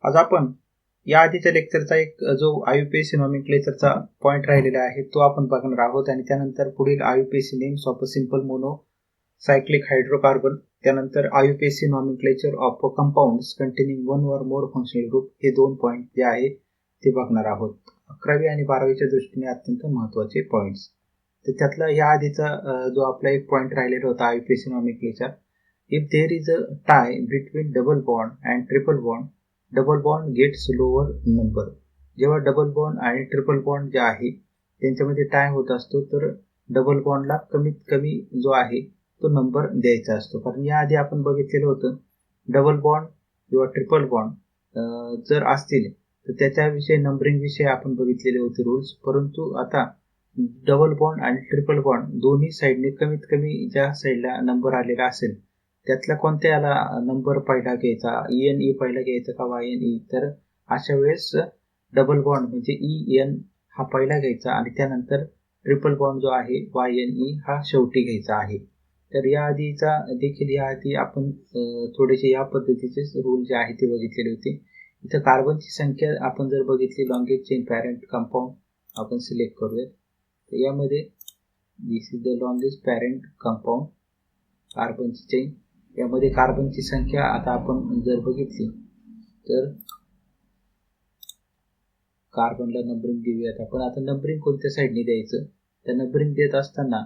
आज आपण या आधीच्या लेक्चरचा एक जो IUPAC नॉमेनक्लेचरचा पॉइंट राहिलेला आहे तो आपण बघणार आहोत आणि त्यानंतर पुढील IUPAC names of a simple mono cyclic hydrocarbon, त्यानंतर IUPAC nomenclature of compounds containing one और मोर फंक्शनल ग्रुप, हे दोन पॉइंट जे आहे ते बघणार आहोत. 11वी आणि 12वीच्या दृष्टीने अत्यंत महत्त्वाचे पॉइंट्स. तर त्यातला या आधीचा जो आपला एक पॉइंट राहिलेला होता IUPAC nomenclature, if there is a tie between double bond and triple bond, double bond gets lower number. जेव्हा डबल बॉन्ड आणि ट्रिपल बॉन्ड जे आहे त्यांच्यामध्ये टाय होत असतो तर डबल बॉन्डला कमीत कमी जो आहे तो नंबर द्यायचा असतो. कारण याआधी आपण बघितलेलं होतं डबल बॉन्ड किंवा ट्रिपल बॉन्ड जर असतील तर त्याच्याविषयी नंबरिंग विषयी आपण बघितलेले होते रूल्स. परंतु आता डबल बॉन्ड आणि ट्रिपल बॉन्ड दोन्ही साईडने कमीत कमी ज्या साईडला नंबर आलेला असेल त्यातला कोणत्या याला नंबर पहिला घ्यायचा, ENE पहिला घ्यायचा का YNE, तर अशा वेळेस डबल बॉन्ड म्हणजे EN हा पहिला घ्यायचा आणि त्यानंतर ट्रिपल बॉन्ड जो आहे YNE हा शेवटी घ्यायचा आहे. तर या आधीचा देखील या आधी आपण थोडेसे या पद्धतीचे रूल जे आहे ते बघितलेले होते. इथं कार्बनची संख्या आपण जर बघितली लॉंगेस्ट चेन पॅरेंट कंपाऊंड आपण सिलेक्ट करूयात. तर यामध्ये this is the longest parent compound कार्बनची चेन. यामध्ये कार्बनची संख्या आता आपण जर बघितली तर कार्बनला नंबरिंग देऊयात आपण. आता नंबरिंग कोणत्या साईडने द्यायचं, तर नंबरिंग देत असताना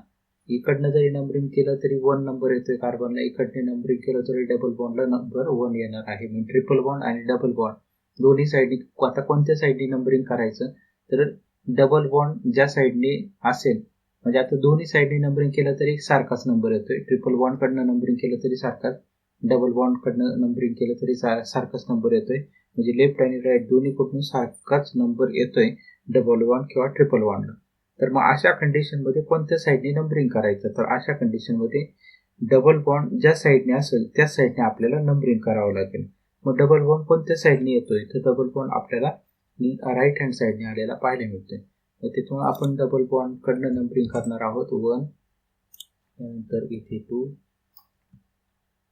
इकडनं जरी नंबरिंग केलं तरी 1 नंबर येतोय कार्बनला, इकडने नंबरिंग केलं तरी डबल बॉन्डला नंबर 1 येणार आहे. म्हणजे ट्रिपल बॉन्ड आणि डबल बॉन्ड दोन्ही साईडनी आता कोणत्या साईडनी नंबरिंग करायचं, तर डबल बॉन्ड ज्या साईडने असेल म्हणजे आता दोन्ही साईडने नंबरिंग केलं तरी सारखाच नंबर येतोय. ट्रिपल बॉन्ड कडनं नंबरिंग केलं तरी सारखाच, डबल बॉन्ड कडनं नंबरिंग केलं तरी सारखाच नंबर येतोय. म्हणजे लेफ्ट आणि राईट दोन्ही कडून सारखाच नंबर येतोय डबल बॉन्ड किंवा ट्रिपल बॉन्डला. तर मग अशा कंडिशनमध्ये कोणत्या साईडने नंबरिंग करायचं, तर अशा कंडिशनमध्ये डबल बॉन्ड ज्या साईडने असेल त्या साईडने आपल्याला नंबरिंग करावं लागेल. मग डबल बॉन्ड कोणत्या साईडने येतोय, तर डबल बॉन्ड आपल्याला राईट हँड साईडने आलेला पाहायला मिळतोय. तर तिथून आपण डबल बॉन्ड कडनं नंबरिंग करणार आहोत. 1, त्यानंतर इथे 2,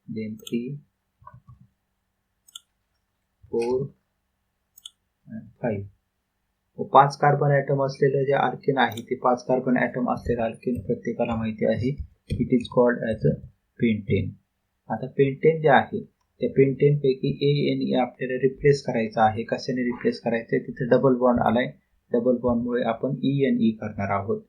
देन 3, 4 and 5. 5 कार्बन ॲटम असलेलं जे अल्केन आहे ते 5 कार्बन ॲटम असलेलं अल्केन प्रत्येकाला माहिती आहे. It is called as a pentane. आता पेंटेन जे आहे त्या पेंटेन पैकी ANE आपल्याला रिप्लेस करायचं आहे. कशाने रिप्लेस करायचं आहे, तिथे डबल बॉन्ड आलाय, डबल बॉन्डमुळे आपण ENE करणार आहोत.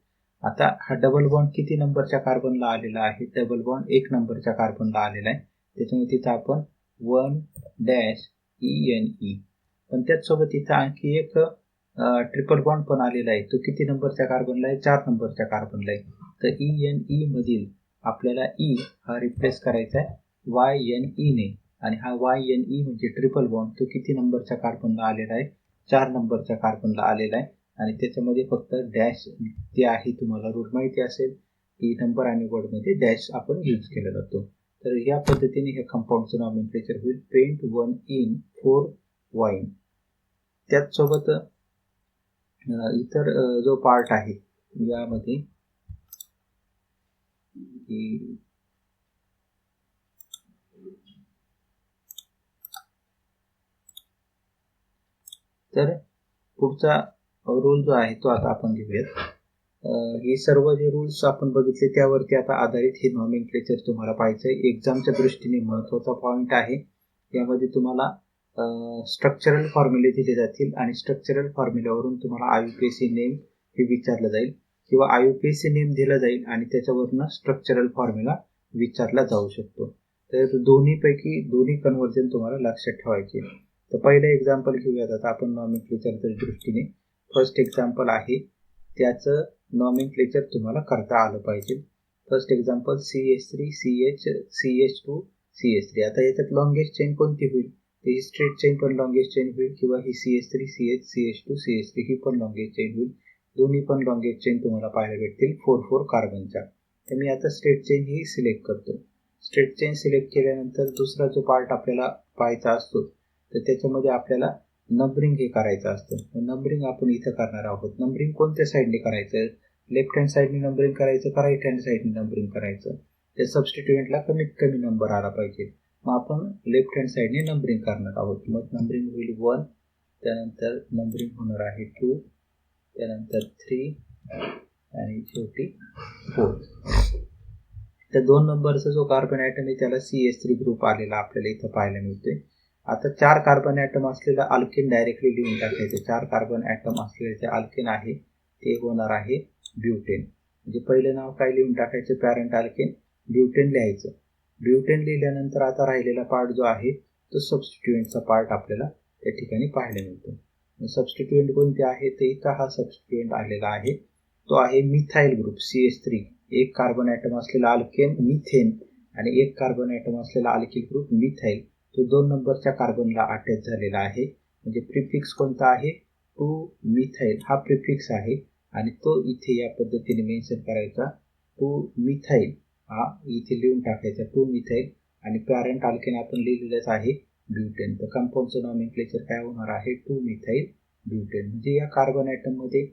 आता हा डबल बॉन्ड किती नंबरच्या कार्बनला आलेला आहे, डबल बॉन्ड 1 नंबरच्या कार्बनला आलेला आहे. त्याच्यामुळे तिथं आपण 1-ENE. पण त्याचसोबत इथं आणखी एक ट्रिपल बॉन्ड पण आलेला आहे. तो किती नंबरच्या कार्बनला आहे, 4 नंबरच्या कार्बनला आहे. तर ENE मधील आपल्याला E हा रिप्लेस करायचा आहे YNE ने, आणि हा YNE म्हणजे ट्रिपल बॉन्ड तो किती नंबरच्या कार्बनला आलेला आहे, 4 नंबरच्या कार्बनला आलेला आहे. आणि त्याच्यामध्ये फक्त डॅश जे आहे तुम्हाला रूल माहिती असेल की नंबर आणि वर्डमध्ये डॅश आपण यूज केला जातो. तर या पद्धतीने हे कंपाऊंडचं नॉमेनक्लेचर होईल. Pent 1 in 4 yne. त्याचसोबत इतर जो पार्ट आहे यामध्ये तर पुढचा रूल जो आहे तो आता आपण घेऊयात. हे सर्व जे रूल्स आपण बघितले त्यावरती आता आधारित हे नॉमेनक्लेचर तुम्हाला पाहायचं आहे. एक्झामच्या दृष्टीने महत्त्वाचा पॉईंट आहे. यामध्ये तुम्हाला स्ट्रक्चरल फॉर्म्युले दिले जातील आणि स्ट्रक्चरल फॉर्म्युल्यावरून तुम्हाला IUPAC नेम हे विचारलं जाईल किंवा IUPAC नेम दिलं जाईल आणि त्याच्यावरनं स्ट्रक्चरल फॉर्म्युला विचारला जाऊ शकतो. तर दोन्ही कन्व्हर्जन तुम्हाला लक्षात ठेवायचे. तर पहिलं एक्झाम्पल घेऊयात आता आपण नॉमेनक्लेचरच्या दृष्टीने. फर्स्ट एक्झाम्पल आहे त्याचं नॉमेनक्लेचर तुम्हाला करता आलं पाहिजे. First example CH3 CH CH2 CH3. आता याच्यात लॉंगेस्ट चेन कोणती होईल, तर ही स्ट्रेट चेन पण लॉंगेस्ट चेन होईल किंवा ही CH3 CH CH2 CH3 ही पण लॉंगेस्ट चेन होईल. दोन्ही पण लॉंगेस्ट चेन तुम्हाला पाहायला भेटतील 4-4 कार्बनच्या. तर मी आता स्ट्रेट चेन ही सिलेक्ट करतो. स्ट्रेट चेन सिलेक्ट केल्यानंतर दुसरा जो पार्ट आपल्याला पाहायचा असतो तर त्याच्यामध्ये आपल्याला नंबरिंग हे करायचं असतं. नंबरिंग आपण इथं करणार आहोत. नंबरिंग कोणत्या साईडने करायचं, लेफ्ट हँड साईडने नंबरिंग करायचं का राईट हँड साईडने नंबरिंग करायचं. त्या सबस्टिट्युएंटला कमीत कमी नंबर आला पाहिजे. मग आपण लेफ्ट हँड साईडने नंबरिंग करणार आहोत. मग नंबरिंग होईल 1, त्यानंतर नंबरिंग होणार आहे 2, त्यानंतर 3 आणि शेवटी 4. त्या 2 नंबरचा जो कार्बन ॲटम आहे त्याला CH3 ग्रुप आलेला आपल्याला इथं पाहायला मिळतोय. आता 4 कार्बन ॲटम असलेला अल्केन डायरेक्टली लिहून टाकायचं. 4 कार्बन ॲटम असलेले जे अल्केन आहे ते होणार आहे ब्युटेन. म्हणजे पहिलं नाव काय लिहून टाकायचं, पॅरेंट अल्केन, ब्युटेन लिहायचं. ब्युटेन लिहिल्यानंतर आता राहिलेला पार्ट जो आहे तो सबस्टिट्युएंटचा पार्ट आपल्याला त्या ठिकाणी पाहायला मिळतो. सबस्टिट्युएंट कोणते आहे तर इथं हा सबस्टिट्युएंट आलेला आहे तो आहे मिथाइल ग्रुप CH3. एक कार्बन ॲटम असलेला अल्केन मिथेन आणि एक कार्बन ॲटम असलेला अल्किल ग्रुप मिथाइल, तो 2 नंबरच्या कार्बनला अटॅच झालेला आहे. म्हणजे प्रिफिक्स कोणता आहे, 2 मिथाइल हा प्रिफिक्स आहे आणि तो इथे या पद्धतीने मेन्शन करायचा. 2 मिथाइल हा इथे लिहून टाकायचा 2 मिथाइल आणि पॅरेंट अल्केन आपण लिहिलेलंच आहे ब्युटेन. तर कंपाऊंडचं नॉमेनक्लेचर काय होणार आहे 2 मिथाइल ब्युटेन. म्हणजे या कार्बन ॲटममध्ये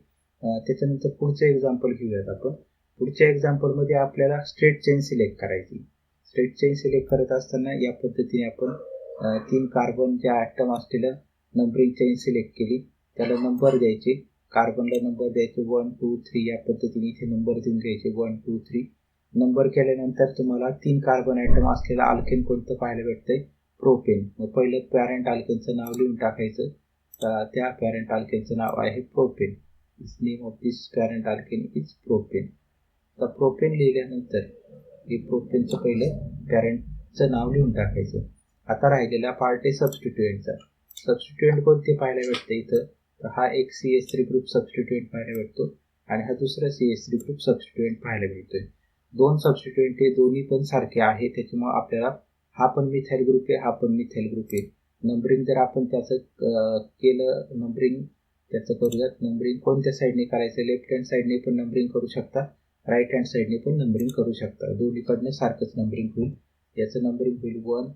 त्याच्यानंतर पुढचं एक्झाम्पल घेऊयात आपण. पुढच्या एक्झाम्पलमध्ये आपल्याला स्ट्रेट चेन सिलेक्ट करायची. स्ट्रेट चेन सिलेक्ट करत असताना या पद्धतीने आपण 3 कार्बनच्या ॲटम असलेलं नंबरिंग चेन सिलेक्ट केली. त्याला नंबर द्यायचे, कार्बनला नंबर द्यायचे 1 2 3 या पद्धतीने इथे नंबर देऊन घ्यायचे 1 2 3. नंबर केल्यानंतर तुम्हाला 3 कार्बन ॲटम असलेला अल्केन कोणतं पाहायला भेटतंय, प्रोपेन. मग पहिलं पॅरेंट अल्केनचं नाव लिहून टाकायचं. त्या पॅरेंट अल्केनचं नाव आहे propane. Name of this parent alkane is propane. तर प्रोपेन लिहिल्यानंतर हे प्रोपेनचं पहिलं पॅरेंटचं नाव लिहून टाकायचं. आता राहिलेला पार्ट आहे सबस्टिट्युएंटचा. सबस्टिट्युएंट कोणते पाहायला भेटते इथं, तर हा एक CH3 ग्रुप सबस्टिट्युएंट पाहायला भेटतो आणि हा दुसरा CH3 ग्रुप सबस्टिट्युएंट पाहायला भेटतोय. 2 सबस्टिट्युएंट हे दोन्ही पण सारखे आहे, त्याच्यामुळे आपल्याला हा पण मिथाइल ग्रुप आहे, हा पण मिथाइल ग्रुप आहे. नंबरिंग जर आपण त्याचं केलं, नंबरिंग त्याचं करूयात. नंबरिंग कोणत्या साईडने करायचं, लेफ्ट हँड साईडने पण नंबरिंग करू शकता, राईट हँड साईडने पण नंबरिंग करू शकता. दोन्हीकडनं सारखंच नंबरिंग होईल. याचं नंबरिंग होईल 1,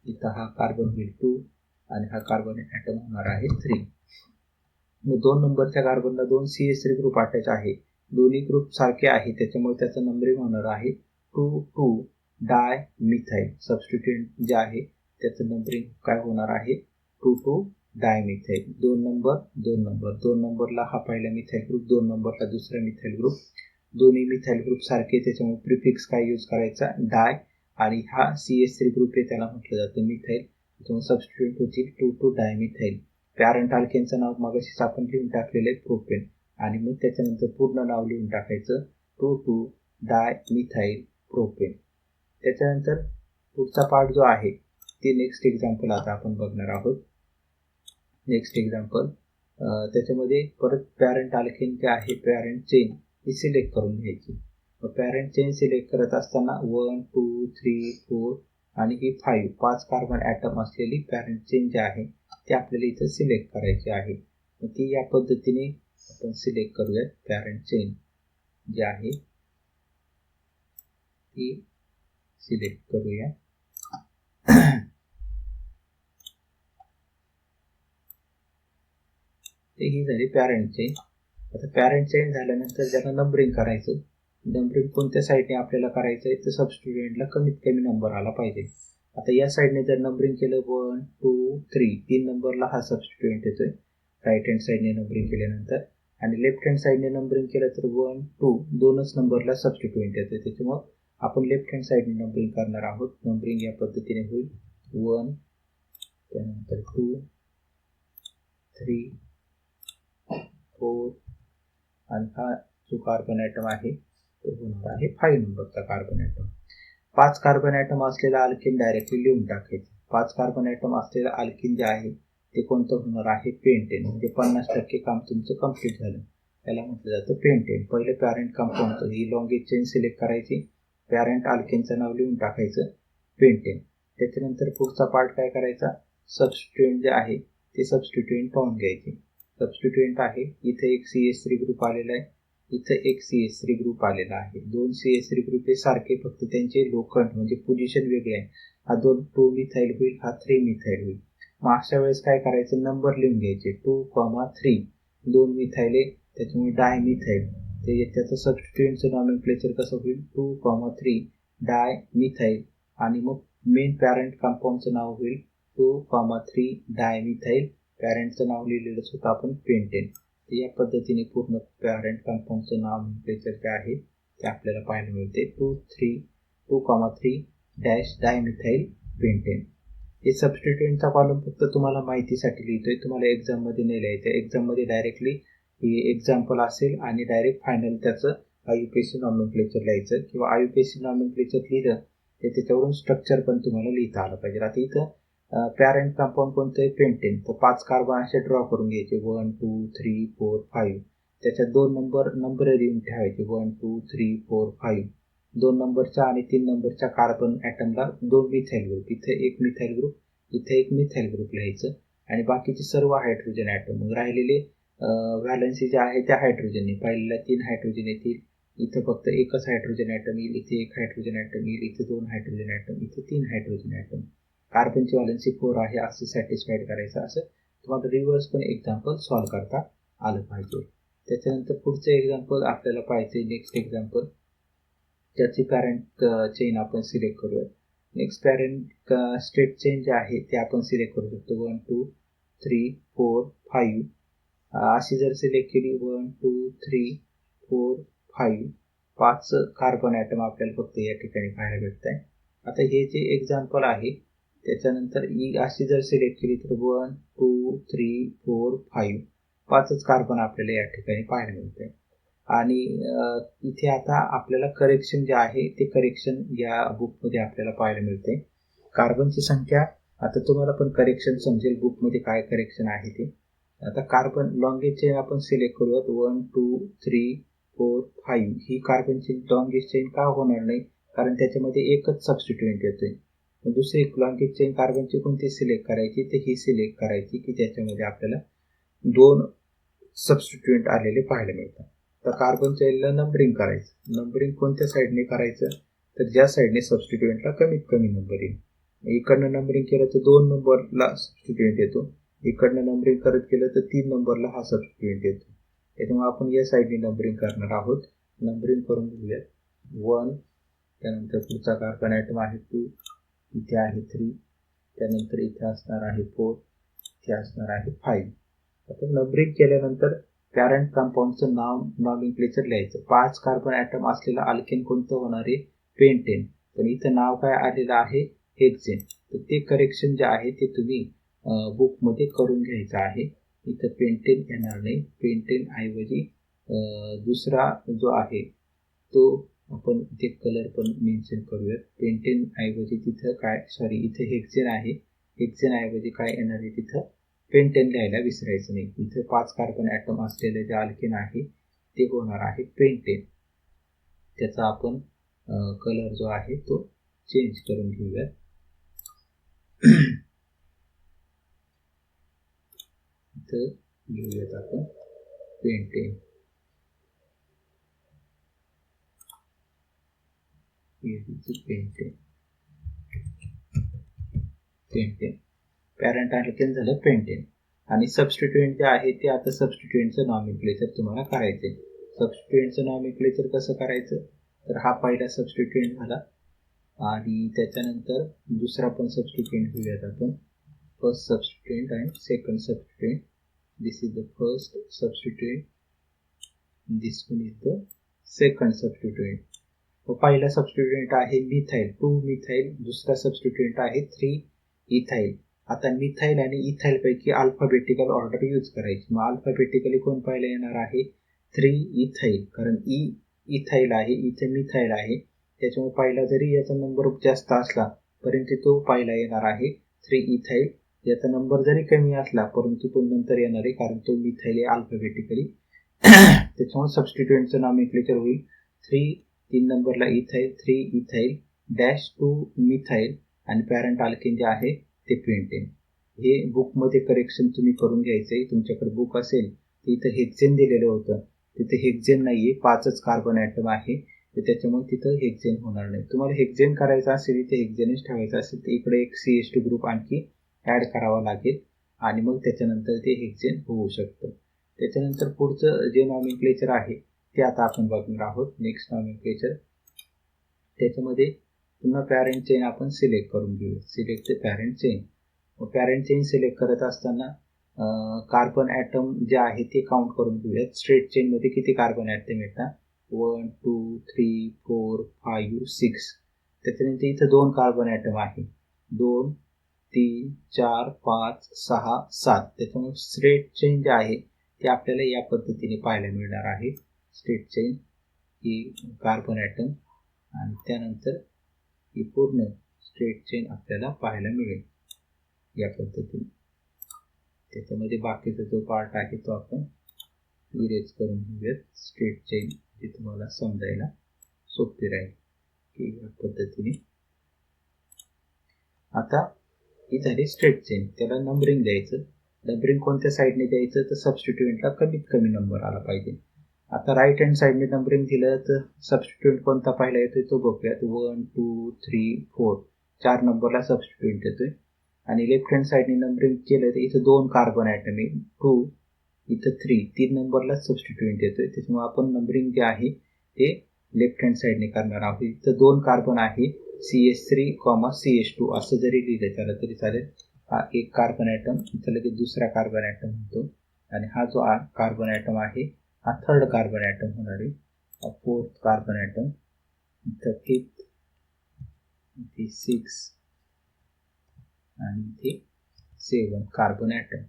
इथं हा कार्बन होईल 2 आणि हा कार्बन ॲटम होणार आहे 3. मग 2 नंबरच्या कार्बनला 2 CH3 ग्रुप अटॅच आहे. दोन्ही ग्रुप सारखे आहे, त्याच्यामुळे त्याचं नंबरिंग होणार आहे 2 डाय मिथाइल. सबस्टिट्युएंट जे आहे त्याचं नंबरिंग काय होणार आहे 2 डाय मिथाइल. 2 नंबरला हा पहिला मिथाइल ग्रुप, 2 नंबरला दुसरा मिथाइल ग्रुप. दोन्ही मिथाइल ग्रुप सारखे, त्याच्यामुळे प्रिफिक्स काय यूज करायचा, डाय. आणि हा CH3 ग्रुप आहे त्याला म्हटलं जातं मिथाइल, त्याच्यामुळे सबस्टिट्युएंट होतील 2 डाय मिथाइल. पॅरेंट अल्केनचं नाव मगाशीच आपण लिहून टाकलेलं आहे प्रोपेन आणि मग त्याच्यानंतर पूर्ण नाव लिहून टाकायचं 2 डाय मिथाइल प्रोपेन. त्याच्यानंतर पुढचा पार्ट जो आहे ते नेक्स्ट एक्झाम्पल आता आपण बघणार आहोत. नेक्स्ट एक्झाम्पल त्याच्यामध्ये परत पॅरेंट अल्केन जे आहे, पॅरेंट चेन ही सिलेक्ट करून घ्यायची. मग पॅरेंट चेन सिलेक्ट करत असताना 1 2 3 4 आणि ही 5 कार्बन ॲटम असलेली पॅरेंट चेन जे आहे ते आपल्याला इथं सिलेक्ट करायची आहे. मग ती या पद्धतीने आपण सिलेक्ट करूयात. पॅरेंट चेन जी आहे ती सिलेक्ट करूया. ते ही झाली पॅरेंट चेन. आता पॅरेंट चेन झाल्यानंतर ज्याला नंबरिंग करायचं, नंबरिंग कोणत्या साईडने आपल्याला करायचं आहे तर सबस्टिट्युएंटला कमीत कमी नंबर आला पाहिजे. आता या साईडने जर नंबरिंग केलं 1 2 3, 3 नंबरला हा सबस्टिट्युएंट येतोय राईट हँड साईडने नंबरिंग केल्यानंतर. आणि लेफ्ट हँड साईडने नंबरिंग केलं तर 1 2 दोनच नंबरला सबस्टिट्युएंट येतोय, त्याच्यामुळं आपण लेफ्ट हँड साईडने नंबरिंग करणार आहोत. नंबरिंग या पद्धतीने होईल 1, त्यानंतर 2 3 4 आणि हा जो कार्बन ॲटम आहे तो होणार आहे 5 नंबरचा कार्बन ॲटम. 5 कार्बन ॲटम असलेला अल्केन डायरेक्टली लिहून टाकायचं. 5 कार्बन ॲटम असलेलं अल्केन जे आहे ते कोणतं होणार आहे पेंटेन. म्हणजे 50% काम तुमचं कंप्लीट झालं, त्याला म्हटलं जातं पेंटेन. पहिलं पॅरेंट कंपाऊंडचं ही लॉंगेज चेन सिलेक्ट करायची, पॅरेंट अल्केनचं नाव लिहून टाकायचं पेंटेन. त्याच्यानंतर पुढचा पार्ट काय करायचा, सबस्टिट्युएंट जे आहे ते सबस्टिट्युएंट पाहून घ्यायचे. सबस्टिट्युएंट आहे इथे एक CH3 ग्रुप आलेला आहे, इथं एक CH3 ग्रुप आलेला आहे. 2 CH3 ग्रुप हे सारखे, फक्त त्यांचे लोखंड म्हणजे पोझिशन वेगळे आहे. हा 2 मिथाइल होईल, हा 3 मिथाइल होईल. मग अशा वेळेस काय करायचं, नंबर लिहून घ्यायचे 2,3. 2 मिथाइल आहे त्याच्यामुळे डाय मिथाइल, ते त्याचं सबस्टिट्युएंटचं नॉमेनक्लेचर कसं होईल 2,3 डाय मिथाइल. आणि मग मेन पॅरेंट कंपाऊंडचं नाव होईल 2,3 डायमिथाइल. पॅरेंटचं नाव लिहिलेलंच होतं आपण पेंटेन. तर या पद्धतीने पूर्ण पॅरेंट कंपाऊंडचं नाव टेम्परेचर जे आहे ते आपल्याला पाहायला मिळते 2,3 डॅश डायमिथाइल पेंटेन. हे सबस्टिट्यूएंटचा कॉलम फक्त तुम्हाला माहितीसाठी लिहितोय, तुम्हाला एक्झाममध्ये नाही लिहायचं. एक्झाममध्ये डायरेक्टली हे एक्झाम्पल असेल आणि डायरेक्ट फायनल त्याचं आयुपीएससी नॉमेनक्लेचर लिहायचं किंवा आयुपीएससी नॉमेनक्लेचर लिहिलं तर त्याच्यावरून स्ट्रक्चर पण तुम्हाला लिहिता आलं पाहिजे. आता इथं पॅरेंट कंपाऊंड कोणतं आहे पेंटेन. तर 5 कार्बन असे ड्रॉ करून घ्यायचे 1 2 3 4 5. त्याच्यात 2 नंबर लिहून ठेवायचे 1 2 3 4 5. 2 नंबरच्या आणि 3 नंबरच्या कार्बन ॲटमला 2 मिथाइल ग्रुप, इथे एक मिथाइल ग्रुप, इथे एक मिथाइल ग्रुप लिहायचं आणि बाकीचे सर्व हायड्रोजन ॲटम. मग राहिलेले व्हॅलन्सी जे आहे त्या हायड्रोजनने पहिल्याला 3 हायड्रोजन येतील, इथं फक्त एकच हायड्रोजन ॲटम येईल, इथे एक हायड्रोजन ॲटम येईल, इथे 2 हायड्रोजन ॲटम, इथे 3 हायड्रोजन ॲटम. कार्बनची व्हॅलन्सी 4 आहे असं सॅटिस्फाईड करायचं. असं तुम्हाला रिव्हर्स पण एक्झाम्पल सॉल्व्ह करता आलं पाहिजे. त्याच्यानंतर पुढचं एक्झाम्पल आपल्याला पाहिजे. नेक्स्ट एक्झाम्पल त्याची पॅरेंट चेन आपण सिलेक्ट करूया. नेक्स्ट पॅरेंट स्टेट चेन जे आहे ते आपण सिलेक्ट करू शकतो 1 2 3 4 5. अशी जर सिलेक्ट केली 1 2 3 4 5, 5 कार्बन ॲटम आपल्याला फक्त या ठिकाणी पाहायला भेटत आहे. आता हे जे एक्झाम्पल आहे त्याच्यानंतर अशी जर सिलेक्ट केली तर 1 2 3 4 5, 5च कार्बन आपल्याला या ठिकाणी पाहायला मिळते. आणि इथे आता आपल्याला करेक्शन जे आहे ते करेक्शन या बुकमध्ये आपल्याला पाहायला मिळते. कार्बनची संख्या आता तुम्हाला पण करेक्शन समजेल बुकमध्ये काय करेक्शन आहे ते. आता कार्बन लॉंगेस्ट चेन आपण सिलेक्ट करूयात 1 2 3 4 5. ही कार्बनची लॉंगेस्ट चेन का होणार नाही, कारण त्याच्यामध्ये एकच सबस्टिट्यूएंट येतोय. दुसरी लॉंगेस्ट चेन कार्बनची कोणती सिलेक्ट करायची, तर ही सिलेक्ट करायची की त्याच्यामध्ये आपल्याला 2 सबस्टिट्यूएंट आलेले पाहायला मिळतात. तर कार्बन चेनला नंबरिंग करायचं. नंबरिंग कोणत्या साईडने करायचं, तर ज्या साईडने सबस्टिट्यूएंटला कमीत कमी नंबर येईल. इकडनं नंबरिंग केलं तर 2 नंबरला सबस्टिट्यूएंट येतो, इकडनं नंबरिंग करत केलं तर 3 नंबरला हा सबस्टिट्यूएंट येतो. त्याच्यामुळे आपण या साईडने नंबरिंग करणार आहोत. नंबरिंग करून घेऊयात 1, त्यानंतर पुढचा कार्बन ॲटम आहे 2, इथे आहे 3, त्यानंतर इथे असणार आहे 4, इथे असणार आहे 5. आता नंबरिंग केल्यानंतर पॅरेंट कंपाऊंडचं नाव नॉमेनक्लेचर लिहायचं. 5 कार्बन ॲटम असलेलं अल्केन कोणतं होणार आहे, पेंटेन. पण इथं नाव काय आलेलं आहे, हेक्सेन. तर ते करेक्शन जे आहे ते तुम्ही बुकमध्ये करून घ्यायचं आहे. इथं पेंटेन येणार नाही, पेंटेन ऐवजी दुसरा जो आहे तो आपण इथे कलर पण मेन्शन करूयात. पेंटेन ऐवजी तिथं इथे हेक्सेन आहे, हेक्सेन ऐवजी काय येणार आहे, तिथं पेंटेन लिहायला विसरायचं नाही. इथे 5 कार्बन ॲटम असलेले जे अल्केन आहे ते होणार आहे पेंटेन. त्याचा आपण कलर जो आहे तो चेंज करून घेऊयात. इथं घेऊयात आपण पेंटेन. पेंटेन पॅरेंट अल्केन झालं पेंटेन. आणि सबस्टिट्यूएंट जे आहे ते आता सबस्टिट्यूएंटचं नॉमेनक्लेचर तुम्हाला करायचं. सबस्टिट्यूएंटचं नॉमेनक्लेचर कसं करायचं, तर हा पहिला सबस्टिट्यूएंट झाला आणि त्याच्यानंतर दुसरा पण सबस्टिट्यूएंट घेऊयात आपण. फर्स्ट सबस्टिट्यूएंट आणि second substituent. This is the first substituent, this one is the second substituent. पहिला सबस्टिट्यूएंट आहे मिथाइल 2 मिथाइल, दुसरा सबस्टिट्यूएंट आहे 3 इथाइल. आता मिथाइल आणि इथाइल पैकी अल्फाबेटिकल ऑर्डर यूज करायची. मग अल्फाबेटिकली कोण पहिला येणार आहे, 3 इथाइल, कारण इथाइल आहे, इथे मिथाइल आहे, त्याच्यामुळे पहिला जरी याचा नंबर जास्त असला परंतु तो पहिला येणार आहे 3 इथाइल. याचा नंबर जरी कमी असला परंतु तो नंतर येणार आहे, कारण तो मिथाइल आहे अल्फाबेटिकली. त्याच्यामुळे सबस्टिट्यूएंटचं नॉमेनक्लेचर होईल 3 नंबरला इथाइल 3 इथाइल डॅश 2 मिथाइल आणि पॅरेंट अल्केन जे आहे ते पेंटेन. हे बुकमध्ये करेक्शन तुम्ही करून घ्यायचं आहे. तुमच्याकडे बुक असेल तर इथं हेक्सेन दिलेलं होतं, तिथे हेक्सेन नाही आहे, 5च कार्बन ॲटम आहे, तर त्याच्यामुळे तिथं हेक्सेन होणार नाही. तुम्हाला हेक्सेन करायचं असेल, इथे हेक्सेनच ठेवायचं असेल तर इकडे एक CH2 ग्रुप आणखी ॲड करावा लागेल आणि मग त्याच्यानंतर ते हेक्सेन होऊ शकतं. त्याच्यानंतर पुढचं जे नॉमेनक्लेचर आहे ते आता आपण बघणार आहोत. नेक्स्ट नॉमेनक्लेचर त्याच्यामध्ये पुन्हा पॅरेंट चेन आपण सिलेक्ट करून घेऊया. Select the parent chain. Parent chain select करत असताना कार्बन ॲटम जे आहे ते काउंट करून घेऊयात. स्ट्रेट चेनमध्ये किती कार्बन ॲटम येतात? 1 2 3 4 5 6. त्याच्यानंतर इथं 2 कार्बन ॲटम आहे. 2 3 4 5 6 7. त्याच्यामुळे स्ट्रेट चेन जे आहे ते आपल्याला या पद्धतीने पाहायला मिळणार आहे. स्ट्रेट चेन ही कार्बन ॲटम आणि त्यानंतर ही पूर्ण स्ट्रेट चेन आपल्याला पाहायला मिळेल या पद्धतीने. त्याच्यामध्ये बाकीचा जो पार्ट आहे तो आपण इरेज करून घेऊयात. स्ट्रेट चेन जी तुम्हाला समजायला सोपी राहील की या पद्धतीने. आता ही झाली स्ट्रेट चेन. त्याला नंबरिंग द्यायचं. नंबरिंग कोणत्या साईडने द्यायचं तर सबस्टिट्यूएंटला कमीत कमी नंबर आला पाहिजे. आता राईट हँड साईडने नंबरिंग दिलं तर सबस्टिट्यूएंट कोणता पहिला येतोय तो बघूयात. 1 2 3 4 4 नंबरला सबस्टिट्यूएंट येतोय. आणि लेफ्ट हँड साईडने नंबरिंग केलं तर इथं 2 कार्बन ॲटम आहे. 2 इथं 3 नंबरला सबस्टिट्यूएंट येतोय. त्याच्यामुळे आपण नंबरिंग जे आहे ते लेफ्ट हँड साईडने करणार आहोत. इथं 2 कार्बन आहे. CH3, CH2 असं जरी लिहिलं त्याला तरी चालेल. हा एक कार्बन ॲटम, इथं लगेच दुसरा कार्बन ॲटम होतो. आणि हा जो कार्बन ॲटम आहे हा थर्ड कार्बन ॲटम होणार आहे. हा फोर्थ कार्बन ॲटम, इथं फिफ्थ, इथे 6 आणि इथे 7 कार्बन ॲटम.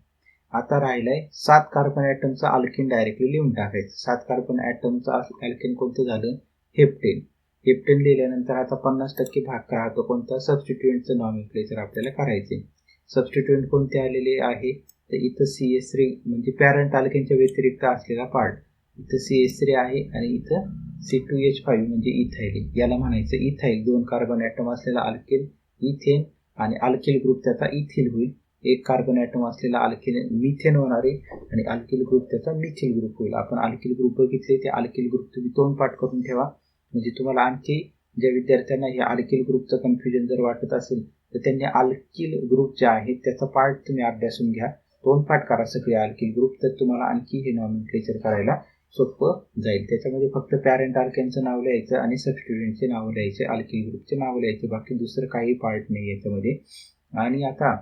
आता राहिलाय 7 कार्बन ॲटमचा अल्केन डायरेक्टली लिहून टाकायचं. 7 कार्बन ॲटमचा अल्केन कोणतं झालं? हेप्टेन. हेप्टेन लिहिल्यानंतर आता 50% भाग राहतो कोणता? सबस्टिट्यूएंटचं नॉमेनक्लेचर आपल्याला करायचे. सबस्टिट्यूएंट कोणते आलेले आहे तर इथं CH3 म्हणजे पॅरेंट अल्केनच्या व्यतिरिक्त असलेला पार्ट. इथं CH3 आहे आणि इथं C2H5 म्हणजे इथाइल. याला म्हणायचं इथाइल. 2 कार्बन ॲटम असलेला अल्केन इथेन आणि अल्किल ग्रुप त्याचा इथिल होईल. एक कार्बन ॲटम असलेला अल्केन मिथेन होणार आहे आणि अल्किल ग्रुप त्याचा मिथिल ग्रुप होईल. आपण अल्किल ग्रुप बघितले. ते अल्किल ग्रुप तुम्ही तोंडपाठ करून ठेवा. म्हणजे तुम्हाला आणखी ज्या विद्यार्थ्यांना हे अल्किल ग्रुपचं कन्फ्युजन जर वाटत असेल तर त्यांनी अल्किल ग्रुप जे आहे त्याचा पार्ट तुम्ही अभ्यासून घ्या. तोंडपाठ करा सगळे अल्किल ग्रुप. तर तुम्हाला आणखी हे नॉमेनक्लेचर करायला सोपं जाईल. त्याच्यामध्ये फक्त पॅरेंट अल्केनचं नाव लिहायचं आणि सबस्टिट्यूएंटचे नाव लिहायचे, अल्किल ग्रुपचे नाव लिहायचे. बाकी दुसरं काही पार्ट नाही याच्यामध्ये. आणि आता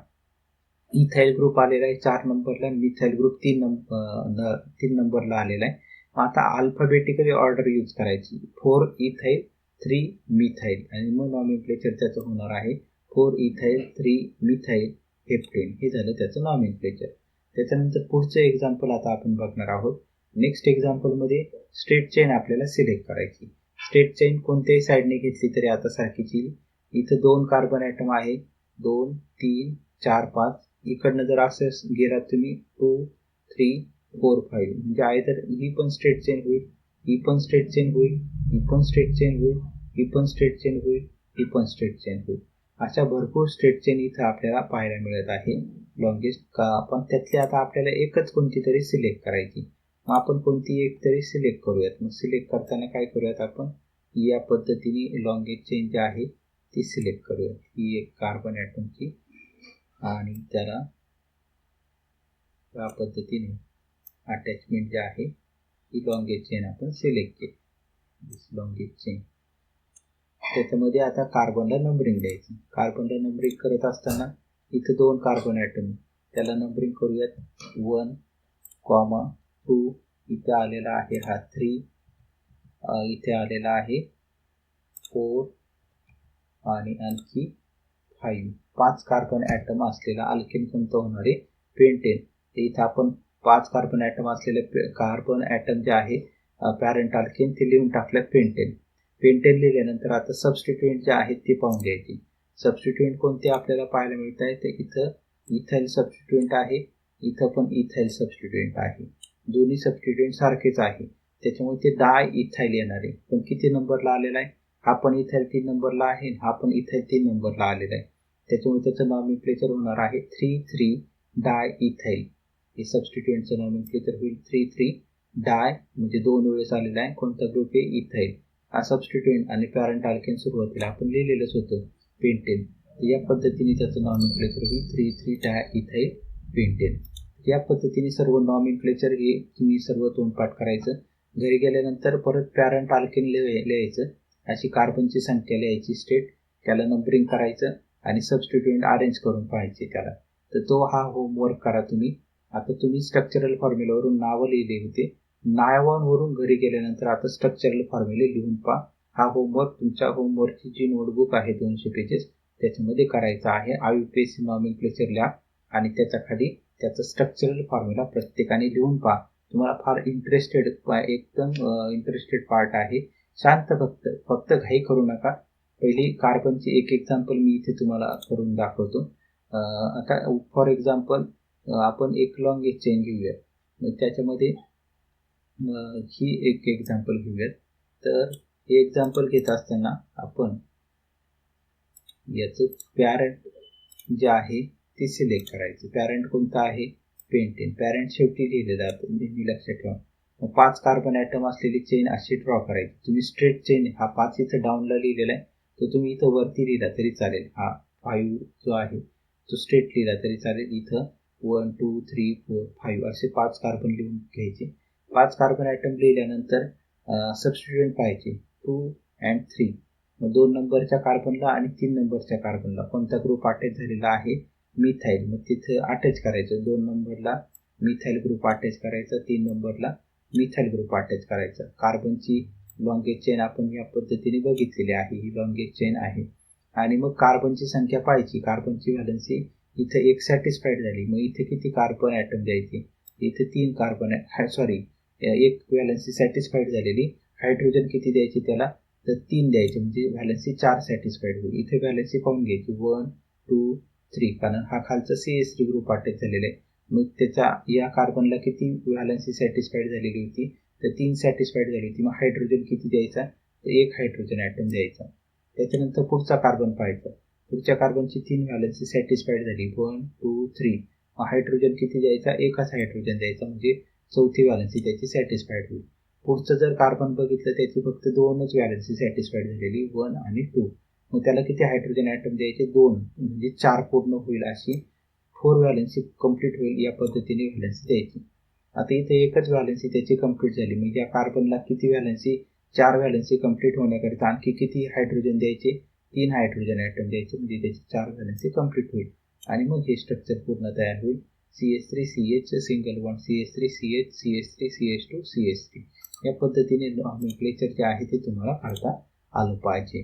इथाइल ग्रुप आलेला आहे 4 नंबरला. मिथाइल ग्रुप 3 नंबरला आलेला आहे. आता अल्फाबेटिकली ऑर्डर यूज करायची. 4 इथाइल 3 मिथाइल आणि मग नॉमेनक्लेचर त्याचं होणार आहे 4 इथाइल 3 मिथाइल हेप्टेन. हे झालं त्याचं नॉमेनक्लेचर. त्याच्यानंतर पुढचं एक्झाम्पल आता आपण बघणार आहोत. नेक्स्ट एक्झाम्पलमध्ये स्ट्रेट चेन आपल्याला सिलेक्ट करायची. स्ट्रेट चेन कोणत्याही साईडने घेतली तरी आता सारखीच येईल. इथं 2 कार्बन ॲटम आहे. 2 3 4 5. इकडनं जर असं गेलात तुम्ही 2 3 4 5 म्हणजे आयदर ही पण स्ट्रेट चेन होईल, ही पण स्ट्रेट चेन होईल, ही पण स्ट्रेट चेन होईल, ही पण स्ट्रेट चेन होईल, ही पण स्ट्रेट चेन होईल. अशा भरपूर स्ट्रेट चेन इथं आपल्याला पाहायला मिळत आहे. लॉंगेस्ट का पण त्यातली आता आपल्याला एकच कोणती तरी सिलेक्ट करायची. मग आपण कोणती एक तरी सिलेक्ट करूयात. मग सिलेक्ट करताना काय करूयात आपण या पद्धतीने लॉंगेस्ट चेन जी आहे ती सिलेक्ट करूयात. ही एक कार्बन ॲटमची आणि त्याला या पद्धतीने अटॅचमेंट जे आहे ही लॉंगेस्ट चेन आपण सिलेक्ट केली. Longest chain. त्याच्यामध्ये आता कार्बनला नंबरिंग द्यायचं. कार्बनला नंबरिंग करत असताना इथं 2 कार्बन ॲटम त्याला नंबरिंग करूयात. 1, 2 इथे आलेला आहे हा 3, इथे आलेला आहे 4 आणि आणखी 5 कार्बन ॲटम असलेला अल्केन कोणतं होणार आहे? पेंटेन. ते इथं आपण 5 कार्बन ॲटम असलेले कार्बन ॲटम जे आहे पॅरेंट अल्केन ते लिहून टाकलं पेंटेन. पेंटेन लिहिल्यानंतर आता सबस्टिट्यूएंट जे आहेत ते पाहून घ्यायचे. सबस्टिट्यूएंट कोणते आपल्याला पाहायला मिळत आहे तर इथं इथाइल सबस्टिट्यूएंट आहे, इथं पण इथाइल सबस्टिट्यूएंट आहे. दोन्ही सबस्टिट्यूएंट सारखेच आहे. त्याच्यामुळे ते डाय इथाइल येणार आहे. पण किती नंबरला आलेला आहे? हा पण इथाइल 3 नंबरला आहे, हा पण इथाइल 3 नंबरला आलेला आहे. त्याच्यामुळे त्याचं नॉमेनक्लेचर होणार आहे 3,3 डाय इथाइल. हे सबस्टिट्यूएंटचं नॉमेनक्लेचर होईल 3,3 डाय म्हणजे 2 वेळेस आलेला आहे. कोणता ग्रुप आहे? इथाइल. हा सबस्टिट्यूएंट आणि पॅरेंट अल्केन सुरुवातीला आपण लिहिलेलंच होतं पेंटेन. या पद्धतीने त्याचं नॉमेनक्लेचर होईल 3,3 डाय इथाइल पेंटेन. या पद्धतीने सर्व नॉमेनक्लेचर हे तुम्ही सर्व तोंडपाठ करायचं. घरी गेल्यानंतर परत पॅरेंट अल्केन लिहायचं. अशी कार्बनची संख्या लिहायची स्टेट त्याला नंबरिंग करायचं आणि सबस्टिट्यूएंट अरेंज करून पाहायचे त्याला. तर तो हा होमवर्क करा तुम्ही. आता तुम्ही स्ट्रक्चरल फॉर्म्युलावरून नावं लिहिले होते, नावांवरून घरी गेल्यानंतर आता स्ट्रक्चरल फॉर्म्युले लिहून पहा. हा होमवर्क तुमच्या होमवर्कची जी नोटबुक आहे 200 पेजेस त्याच्यामध्ये करायचा आहे. IUPAC नॉमेनक्लेचर लिहा आणि त्याच्या खाली त्याचं स्ट्रक्चरल फॉर्म्युला प्रत्येकाने लिहून पहा. तुम्हाला फार एकदम इंटरेस्टेड पार्ट आहे. शांत फक्त घाई करू नका. पहिली कार्बनची एक एक्झाम्पल मी इथे तुम्हाला करून दाखवतो. आता फॉर एक्झाम्पल आपण एक लॉंगेज चेन घेऊया. मग त्याच्यामध्ये ही एक एक्झाम्पल घेऊयात. तर हे एक्झाम्पल घेत असताना आपण याचं पॅरेंट जे आहे ते सिलेक्ट करायचं. पॅरेंट कोणता आहे? पेंटेन. पॅरेंट शेवटी लिहिले जातं, नेहमी लक्षात ठेवा. मग 5 कार्बन ॲटम असलेली चेन अशी ड्रॉ करायची. तुम्ही स्ट्रेट चेन हा 5 इथं डाऊनला लिहिलेला आहे, तो तुम्ही इथं वरती लिहिला तरी चालेल. हा 5 जो आहे तो स्ट्रेट लिहिला तरी चालेल. इथं 1 2 3 4 5 असे 5 कार्बन लिहून घ्यायचे. 5 कार्बन ॲटम लिहिल्यानंतर सबस्टिट्यूएंट पाहायचे 2 and 3. मग 2 नंबरच्या कार्बनला आणि 3 नंबरच्या कार्बनला कोणता ग्रुप अटॅच झालेला आहे? मिथाईल. मग तिथं अटॅच करायचं. 2 नंबरला मिथाईल ग्रुप अटॅच करायचा, 3 नंबरला मिथाईल ग्रुप अटॅच करायचा. कार्बनची लॉंगेज चेन आपण या पद्धतीने बघितलेली आहे. ही लॉंगेज चेन आहे. आणि मग कार्बनची संख्या पाहायची. कार्बनची व्हॅलन्सी इथं एक सॅटिस्फाईड झाली. मग इथे किती कार्बन ॲटम द्यायचे? इथे 3 कार्बन एक व्हॅलन्सी सॅटिस्फाईड झालेली. हायड्रोजन किती द्यायचे त्याला? तर 3 द्यायचे, म्हणजे व्हॅलन्सी 4 सॅटिस्फाईड होईल. इथे व्हॅलन्सी पाहून घ्यायची 1 2 3, कारण हा खालचा CH3 ग्रुप अटॅच झालेला आहे. मग त्याच्या या कार्बनला किती व्हॅलन्सी सॅटिस्फाईड झालेली होती? तर 3 सॅटिस्फाईड झाली होती. मग हायड्रोजन किती द्यायचा? तर 1 हायड्रोजन ॲटम द्यायचा. त्याच्यानंतर पुढचा कार्बन पाहायचा. पुढच्या कार्बनची 3 व्हॅलन्सी सॅटिस्फाईड झाली 1 2 3. मग हायड्रोजन किती द्यायचा? एकच हायड्रोजन द्यायचा, म्हणजे चौथी व्हॅलन्सी त्याची सॅटिस्फाईड होईल. पुढचं जर कार्बन बघितलं त्याची फक्त 2च व्हॅलन्सी सॅटिस्फाईड झालेली 1 आणि 2. मग त्याला किती हायड्रोजन ॲटम द्यायचे? 2, म्हणजे 4 पूर्ण होईल अशी 4 व्हॅलन्सी कंप्लीट होईल. या पद्धतीने व्हॅलन्सी द्यायची. आता इथे एकच व्हॅलन्सी त्याची कंप्लीट झाली. मग या कार्बनला किती व्हॅलन्सी? 4 व्हॅलन्सी कंप्लीट होण्याकरिता आणखी किती हायड्रोजन द्यायचे? 3 हायड्रोजन ॲटम द्यायचे, म्हणजे त्याची 4 व्हॅलन्सी कंप्लीट होईल. आणि मग हे स्ट्रक्चर पूर्ण तयार होईल. CH3 CH single bond CH3 CH CH3 CH2 CH3. या पद्धतीने नॉमेनक्लेचर जे आहे ते तुम्हाला काढता आलं पाहिजे.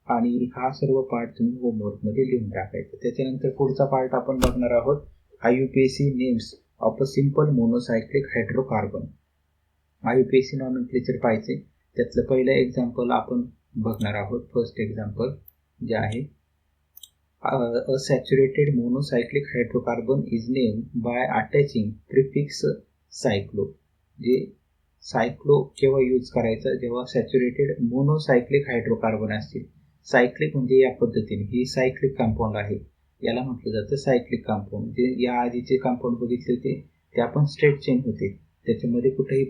आणि हा सर्व पार्ट तुम्ही होमवर्कमध्ये लिहून टाकायचा. त्याच्यानंतर पुढचा पार्ट आपण बघणार आहोत IUPAC names of a simple monocyclic hydrocarbon. IUPAC nomenclature पाहायचे. त्यातलं पहिलं एक्झाम्पल आपण बघणार आहोत. फर्स्ट एक्झाम्पल जे आहे a saturated monocyclic hydrocarbon is named by attaching prefix cyclo. जे सायक्लो केव्हा यूज करायचा? जेव्हा सॅच्युरेटेड मोनोसायक्लिक हायड्रोकार्बन असतील. सायक्लिक म्हणजे या पद्धतीने ही सायक्लिक कंपाऊंड आहे, याला म्हटलं जातं सायक्लिक कंपाऊंड. जे या आधीचे कंपाऊंड बघितले होते ते आपण स्ट्रेट चेन होते, त्याच्यामध्ये कुठेही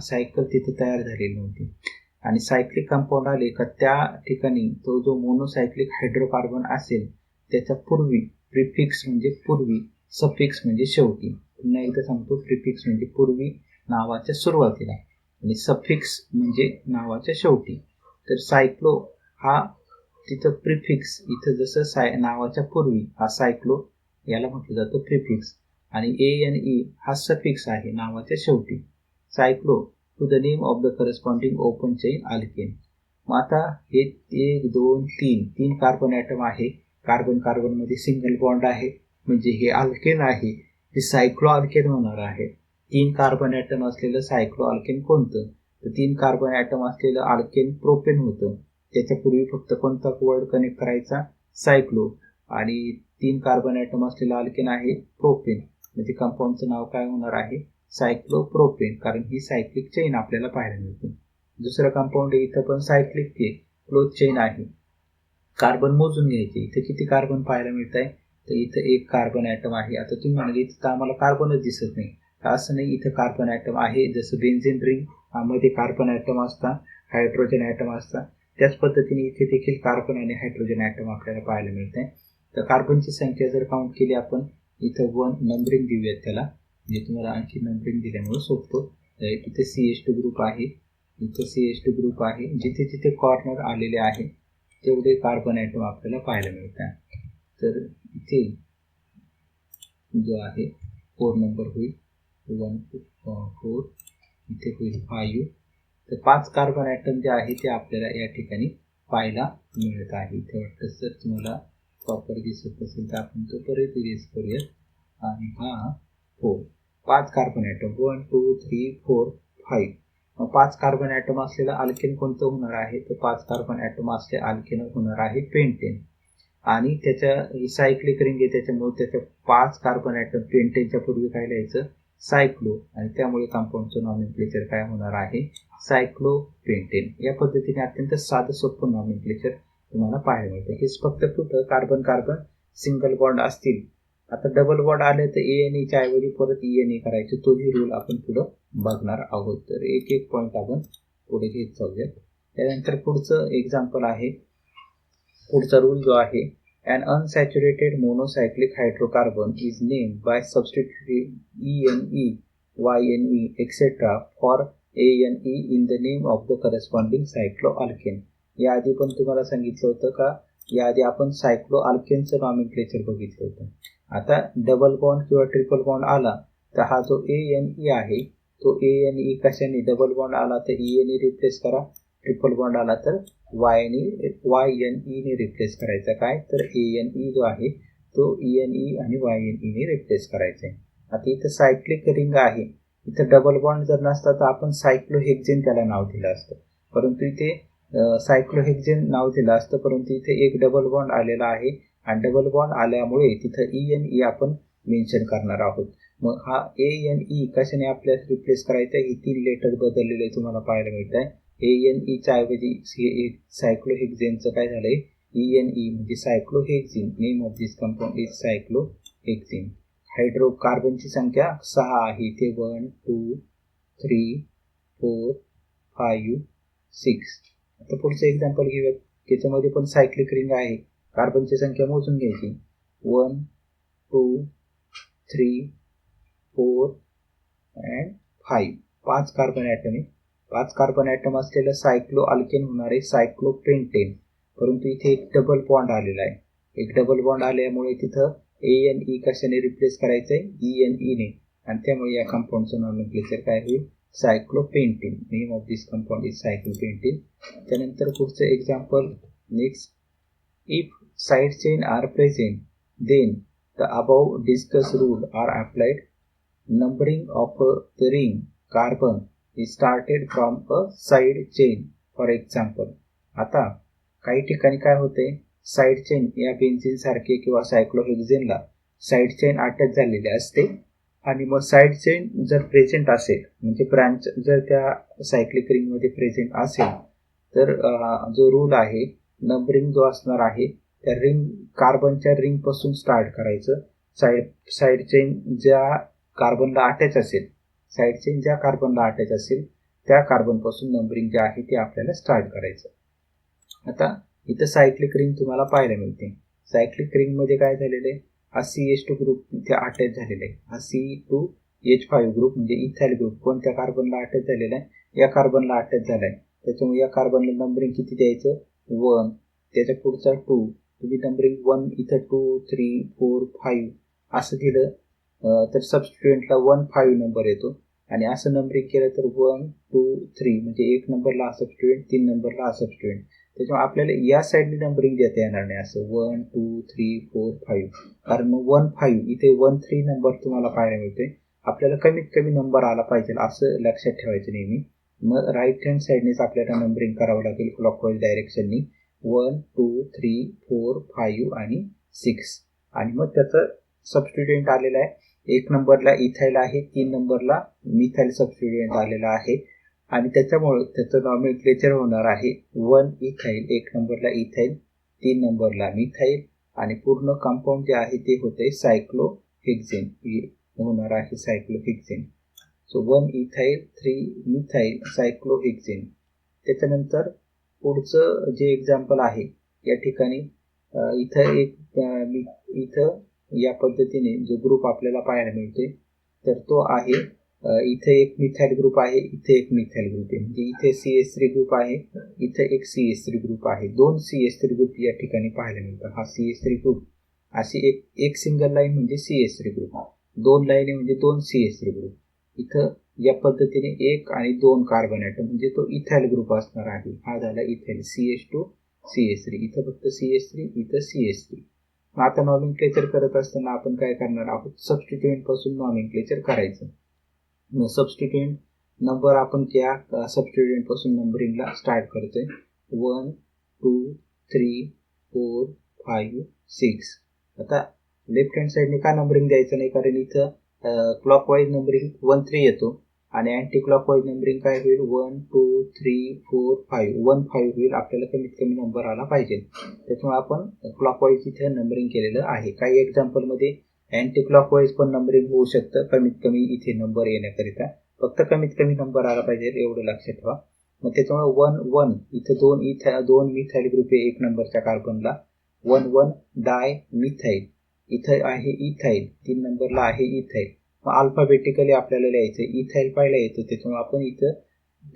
सायकल तिथे तयार झालेली नव्हती. आणि सायक्लिक कंपाऊंड आले का त्या ठिकाणी तो जो मोनोसायक्लिक हायड्रोकार्बन असेल त्याच्या पूर्वी प्रिफिक्स म्हणजे पूर्वी, सफिक्स म्हणजे शेवटी. पुन्हा एकदा सांगतो, प्रिफिक्स म्हणजे पूर्वी नावाच्या सुरुवातीला आणि सफिक्स म्हणजे नावाच्या शेवटी. तर सायक्लो हा तिथं प्रिफिक्स, इथं जसं नावाच्या पूर्वी हा सायक्लो याला म्हटलं जातं प्रिफिक्स. आणि ANE हा सफिक्स आहे नावाच्या शेवटी. Cyclo to the name of the corresponding open chain alkane. मग आता हे 1 2 3 कार्बन ॲटम आहे. कार्बन मध्ये सिंगल बॉन्ड आहे, म्हणजे हे अल्केन आहे, हे सायक्लो अल्केन होणार आहे. 3 कार्बन ॲटम असलेलं सायक्लो अल्केन कोणतं? तर 3 कार्बन ॲटम असलेलं अल्केन प्रोपेन होतं. त्याच्यापूर्वी फक्त कोणता वर्ड कनेक्ट करायचा? सायक्लो. आणि 3 कार्बन ॲटम असलेलं अल्केन आहे प्रोपेन, म्हणजे कंपाऊंडचं नाव काय होणार आहे? सायक्लोप्रोपेन, कारण ही सायक्लिक चेन आपल्याला पाहायला मिळते. दुसरं कंपाऊंड इथं पण सायक्लिक क्लोज चेन आहे. कार्बन मोजून घ्यायचे. इथे किती कार्बन पाहायला मिळत आहे? तर इथं 1 कार्बन ॲटम आहे. आता तुम्ही म्हणाले इथं आम्हाला कार्बनच दिसत नाही, तर असं नाही, इथं कार्बन ॲटम आहे. जसं बेन्झीन रिंग मध्ये कार्बन ॲटम असतात, हायड्रोजन ॲटम असतात, त्याच पद्धतीने इथे देखील कार्बन आणि हायड्रोजन ॲटम आपल्याला पाहायला मिळत आहे. तर कार्बनची संख्या जर काउंट केली आपण, इथं 1 नंबरिंग देऊयात त्याला, म्हणजे तुम्हाला आणखी नंबरिंग दिल्यामुळे सोपं. इथे CH2 ग्रुप आहे, इथं CH2 ग्रुप आहे. जिथे जिथे कॉर्नर आलेले आहे तेवढे कार्बन ॲटम आपल्याला पाहायला मिळतात. तर इथे जो आहे 4 नंबर होईल 1 2 4, इथे होईल 5. तर 5 कार्बन ॲटम जे आहे ते आपल्याला या ठिकाणी पाहायला मिळत आहे. इथे वाटतं सर तुम्हाला प्रॉपर दिसत असेल तर आपण तो परत इरेज करूयात. आणि हा 4 5 कार्बन ॲटम 1 2 3 4 5. मग 5 कार्बन ॲटम असलेलं अल्केन कोणतं होणार आहे? तर 5 कार्बन ॲटम असले अल्केन होणार आहे पेंटेन. आणि त्याच्या ही सायक्लिक रिंग आहे त्याच्यामुळे त्याच्या 5 कार्बन ॲटम पेंटेनच्या पूर्वी काय लिहायचं? सायक्लो. आणि त्यामुळे कंपाऊंडचं नॉमेनक्लेचर काय होणार आहे? सायक्लोपेंटेन. या पद्धतीने अत्यंत साधं सोपं नॉमेनक्लेचर तुम्हाला पाहायला मिळतं. हेच फक्त कुठं कार्बन कार्बन सिंगल बॉन्ड असतील. आता डबल बॉन्ड आले तर ANEच्या ऐवजी परत ENE करायचे. तोही रूल आपण पुढं बघणार आहोत. तर एक एक पॉईंट आपण पुढे घेत जाऊयात. त्यानंतर पुढचं एक्झाम्पल आहे. पुढचा रूल जो आहे, an unsaturated monocyclic hydrocarbon is named by substituting ENE, YNE, etc. for ANE in the name of the corresponding cycloalkane. याआधी पण तुम्हाला सांगितलं होतं का याआधी आपण सायक्लोअल्केनचं नॉमेनक्लेचर बघितलं होतं. आता डबल बॉन्ड किंवा ट्रिपल बॉन्ड आला तर हा जो ANE आहे तो ANE कशाने? डबल बॉन्ड आला तर ENE रिप्लेस करा, ट्रिपल बॉन्ड आला तर YNE ने रिप्लेस करायचा. काय तर ANE जो आहे तो ENE आणि YNE ने रिप्लेस करायचा आहे. आता इथं सायक्लिक रिंग आहे, इथं डबल बॉन्ड जर नसता तर आपण सायक्लोहेक्झेन त्याला नाव दिलं असतं. परंतु इथे सायक्लोहेक्झेन नाव दिलं असतं, परंतु इथे एक डबल बॉन्ड आलेला आहे आणि डबल बॉन्ड आल्यामुळे तिथं ENE आपण मेन्शन करणार आहोत. मग हा ANE कशाने आपल्याला रिप्लेस करायचा? ही 3 लेटर बदललेले तुम्हाला पाहायला मिळत आहे. ANEच्या ऐवजी सायक्लोहेक्झेनचं काय झालंय? ENE म्हणजे cyclohexene. Name of this compound is cyclohexene. हायड्रोकार्बनची संख्या 6 आहे. इथे 1 2 3 4 5 6. आता पुढचं एक्झाम्पल घेऊयात. त्याच्यामध्ये पण सायक्लिक रिंग आहे. कार्बनची संख्या मोजून घ्यायची. 1 2 3 4 अँड 5. 5 कार्बन ॲटम आहे. 5 कार्बन ॲटम असलेलं सायक्लोअल्केन होणार आहे सायक्लोपेंटेन. परंतु इथे एक डबल बॉन्ड आलेला आहे. एक डबल बॉन्ड आल्यामुळे तिथं ANE कशाने रिप्लेस करायचं आहे? ENE ने. आणि त्यामुळे या कंपाऊंडचं नॉमेनक्लेचर काय होईल? Cyclopentane. Name of this compound is cyclopentane. त्यानंतर पुढचं example next. If side chain are present then the above discuss rule are applied. Numbering of the ring carbon is started from a side chain. For example, आता काही ठिकाणी काय होते? Side chain या benzene सारखे किंवा सायक्लोहेक्झेनला साइड चेन अटॅच झालेली असते आणि मग साइड चेन जर प्रेझेंट असेल म्हणजे ब्रांच जर त्या सायक्लिक रिंगमध्ये प्रेझेंट असेल तर जो रूल आहे नंबरिंग जो असणार आहे त्या रिंग कार्बनच्या रिंगपासून स्टार्ट करायचं. साइड चेन ज्या कार्बनला अटॅच असेल, साइड चेन ज्या कार्बनला अटॅच असेल त्या कार्बनपासून नंबरिंग जे आहे ते आपल्याला स्टार्ट करायचं. आता इथं सायक्लिक रिंग तुम्हाला पाहायला मिळते. सायक्लिक रिंगमध्ये काय झालेलं आहे? हा CH2 ग्रुप इथे अटॅच झालेला आहे. हा C2H5 ग्रुप म्हणजे इथाइल ग्रुप कोणत्या कार्बनला अटॅच झालेला आहे? या कार्बनला अटॅच झाला आहे. त्याच्यामुळे या कार्बनला नंबरिंग किती द्यायचं? 1. त्याच्या पुढचा 2. तुम्ही नंबरिंग 1 इथं 2 3 4 5 असं दिलं तर सबस्टिट्युएंटला 1 5 नंबर येतो. आणि असं नंबरिंग केलं तर 1 2 3 म्हणजे 1 नंबरला हा सबस्टिट्युएंट, 3 नंबरला हा सबस्टिट्युएंट. त्याच्यामुळे आपल्याला या साईडने नंबरिंग देता येणार नाही असं 1 2 3 4 5. कारण मग 1 5 इथे 1 3 नंबर तुम्हाला पाहायला मिळतोय. आपल्याला कमीत कमी नंबर आला पाहिजे असं लक्षात ठेवायचं नेहमी. मग राईट हँड साईडनेच आपल्याला नंबरिंग करावं लागेल क्लॉकवाईज डायरेक्शननी. 1 2 3 4 5 आणि 6. आणि मग त्याचं सबस्टिट्युएंट आलेला आहे. 1 नंबरला इथाइल आहे, 3 नंबरला मिथाइल सबस्टिट्युएंट आलेला आहे आणि त्याच्यामुळे त्याचं नॉमेनक्लेचर होणार आहे 1 इथाइल. 1 नंबरला इथाइल, 3 नंबरला मिथाइल आणि पूर्ण कंपाऊंड जे आहे ते होते सायक्लोहेक्झेन होणार आहे cyclohexane. So 1 ethyl 3 methyl cyclohexane. त्याच्यानंतर पुढचं जे एक्झाम्पल आहे या ठिकाणी इथं इथं या पद्धतीने जो ग्रुप आपल्याला पाहायला मिळते तर तो आहे इथे एक मिथाइल ग्रुप आहे, इथे एक मिथाइल ग्रुप आहे, म्हणजे इथे CH3 ग्रुप आहे, इथे एक CH3 ग्रुप आहे. दोन CH3 ग्रुप या ठिकाणी पाहायला मिळतात. हा CH3 ग्रुप अशी एक सिंगल लाईन म्हणजे CH3 ग्रुप, दोन लाईन म्हणजे दोन CH3 ग्रुप. इथं या पद्धतीने एक आणि दोन कार्बन ॲटम म्हणजे तो इथाइल ग्रुप असणार आहे. हा झाला इथाइल CH2 CH3. इथं फक्त CH3, इथं CH3. आता नॉमेनक्लेचर करत असताना आपण काय करणार आहोत, सबस्टिट्यूएंट पासून नॉमेनक्लेचर करायचं. सबस्टिट्यूएंट नंबर आपण त्या सबस्टिट्यूएंट पासून नंबरिंगला स्टार्ट करतोय. 1 2 3 4 5 6. आता लेफ्ट हँड साईडने का नंबरिंग द्यायचं नाही, कारण इथं क्लॉकवाईज नंबरिंग 1 3 येतो आणि अँटी क्लॉकवाईज नंबरिंग काय होईल 1 2 3 4 5 1 5 होईल. आपल्याला कमीत कमी नंबर आला पाहिजे, त्याच्यामुळे आपण क्लॉकवाईज इथे नंबरिंग केलेलं आहे. काही एक्झाम्पलमध्ये अँटी क्लॉकवाईज पण नंबरिंग होऊ शकतं कमीत कमी इथे नंबर येण्याकरिता. फक्त कमीत कमी नंबर आला पाहिजे एवढं लक्षात ठेवा. मग त्याच्यामुळे 1 1 इथं दोन मिथाइल ग्रुप आहे एक नंबरच्या कार्बनला. 1 1 डाय मिथाइल, इथं आहे इथाइल, 3 नंबरला आहे इथाइल. मग अल्फाबेटिकली आपल्याला लिहायचं. इथाइल पहिला येतो, त्याच्यामुळे आपण इथं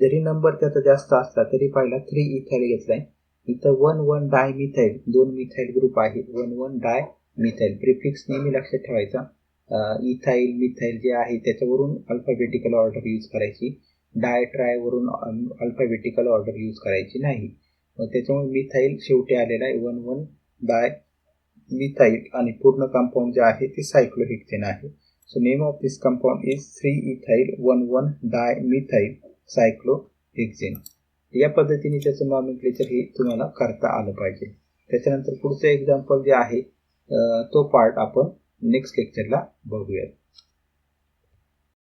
जरी नंबर त्याचा जास्त असला तरी पहिला 3 इथाइल घेतलाय. इथं 1 1 डाय मिथाइल, दोन मिथाइल ग्रुप आहे. 1 1 डाय मिथाइल, प्रिफिक्स नेहमी लक्षात ठेवायचा. इथाइल मिथाइल जे आहे त्याच्यावरून अल्फाबेटिकल ऑर्डर यूज करायची, डाय ट्राय वरून अल्फाबेटिकल ऑर्डर यूज करायची नाही. मग त्याच्यामुळे मिथाइल शेवटी आलेला आहे 1 1 डाय मिथाइल आणि पूर्ण कंपाऊंड जे आहे ते सायक्लोहेक्सेन आहे. So name of this compound is 3 ethyl 1 1 dimethyl cyclohexane. या पद्धतीने त्याचं नॉमेनक्लेचर हे तुम्हाला करता आलं पाहिजे. त्याच्यानंतर पुढचं एक्झाम्पल जे आहे तो पार्ट आपण नेक्स्ट लेक्चरला बघूयात.